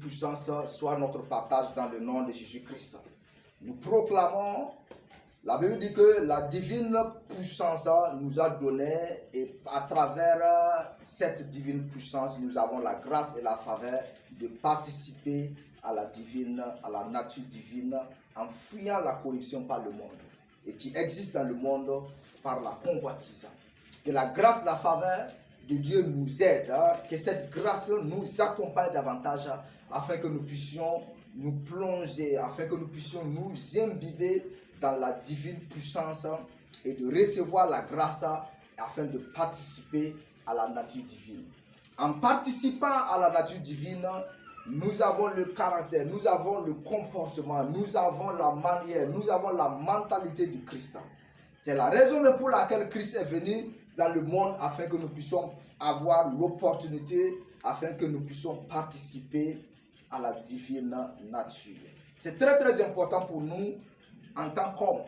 puissance soit notre partage dans le nom de Jésus-Christ. Nous proclamons, la Bible dit que la divine puissance nous a donné et à travers cette divine puissance, nous avons la grâce et la faveur de participer à la nature divine en fuyant la corruption par le monde et qui existe dans le monde par la convoitise. Que la grâce, la faveur de Dieu nous aide, que cette grâce nous accompagne davantage afin que nous puissions nous plonger, afin que nous puissions nous imbiber dans la divine puissance et de recevoir la grâce afin de participer à la nature divine. En participant à la nature divine, nous avons le caractère, nous avons le comportement, nous avons la manière, nous avons la mentalité du Christ. C'est la raison même pour laquelle Christ est venu dans le monde afin que nous puissions avoir l'opportunité, afin que nous puissions participer à la divine nature. C'est très très important pour nous en tant qu'hommes.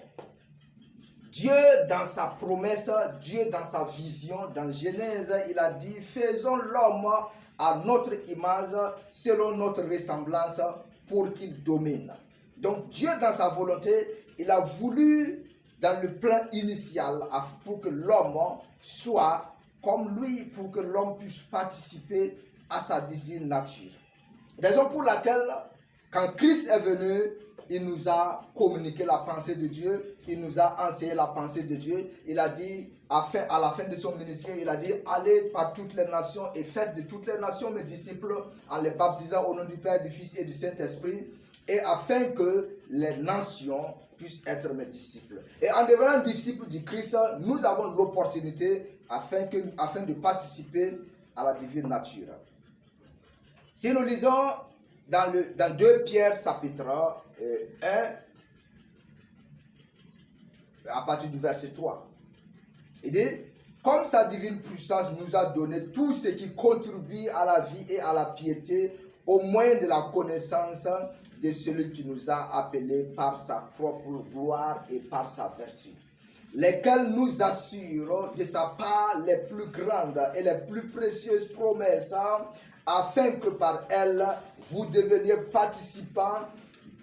Dieu dans sa promesse, Dieu dans sa vision, dans Genèse, il a dit, faisons l'homme à notre image, selon notre ressemblance, pour qu'il domine. Donc Dieu dans sa volonté, il a voulu dans le plan initial pour que l'homme soit comme lui, pour que l'homme puisse participer à sa divine nature. Raison pour laquelle, quand Christ est venu, il nous a communiqué la pensée de Dieu, il nous a enseigné la pensée de Dieu. Il a dit, à la fin de son ministère, il a dit, allez par toutes les nations et faites de toutes les nations mes disciples en les baptisant au nom du Père, du Fils et du Saint-Esprit, et afin que les nations puissent être mes disciples. Et en devenant disciples du Christ, nous avons l'opportunité afin de participer à la divine nature. Si nous lisons dans 2 Pierre chapitre 1, à partir du verset 3, il dit, comme sa divine puissance nous a donné tout ce qui contribue à la vie et à la piété, au moyen de la connaissance de celui qui nous a appelés par sa propre gloire et par sa vertu, lesquels nous assurent de sa part les plus grandes et les plus précieuses promesses, afin que par elles, vous deveniez participants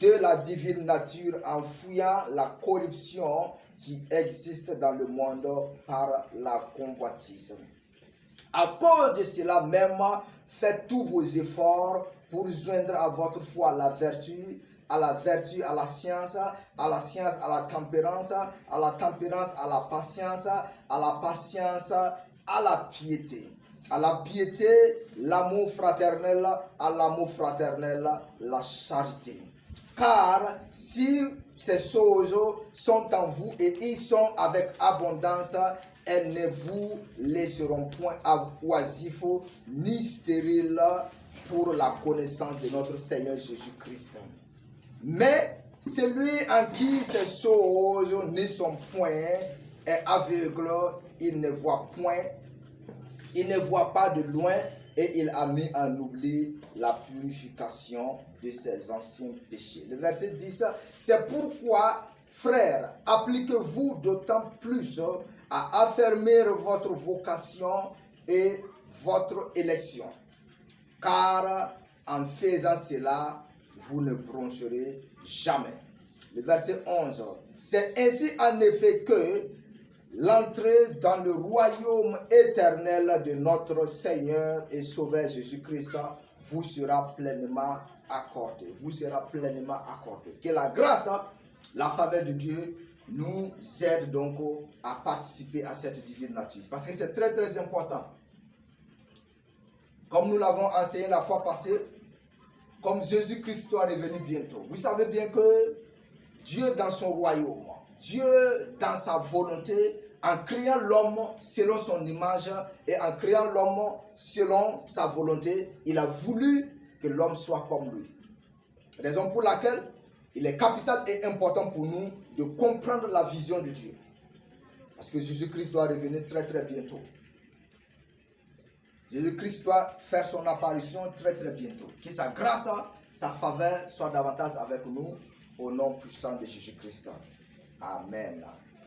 de la divine nature en fuyant la corruption qui existe dans le monde par la convoitise. À cause de cela même, faites tous vos efforts pour joindre à votre foi la vertu, à la vertu, à la science, à la tempérance, à la tempérance, à la patience, à la patience, à la piété. À la piété, l'amour fraternel, à l'amour fraternel, la charité. Car si ces choses sont en vous et ils sont avec abondance, elles ne vous laisseront point oisifs ni stériles pour la connaissance de notre Seigneur Jésus-Christ. Mais celui en qui ces choses ne sont point est aveugle, il ne voit point, il ne voit pas de loin et il a mis en oubli la purification de ses anciens péchés. Le verset 10, c'est pourquoi, frères, appliquez-vous d'autant plus à affermir votre vocation et votre élection. Car en faisant cela, vous ne broncherez jamais. Le verset 11, c'est ainsi en effet que l'entrée dans le royaume éternel de notre Seigneur et Sauveur Jésus-Christ vous sera pleinement accordée. Vous sera pleinement accordée. Que la grâce, la faveur de Dieu nous aide donc à participer à cette divine nature. Parce que c'est très très important. Comme nous l'avons enseigné la fois passée, comme Jésus-Christ doit revenir bientôt. Vous savez bien que Dieu dans son royaume, Dieu dans sa volonté, en créant l'homme selon son image et en créant l'homme selon sa volonté, il a voulu que l'homme soit comme lui. Raison pour laquelle il est capital et important pour nous de comprendre la vision de Dieu. Parce que Jésus-Christ doit revenir très très bientôt. Jésus-Christ doit faire son apparition très très bientôt. Que sa grâce, sa faveur soit davantage avec nous au nom puissant de Jésus-Christ. Amen.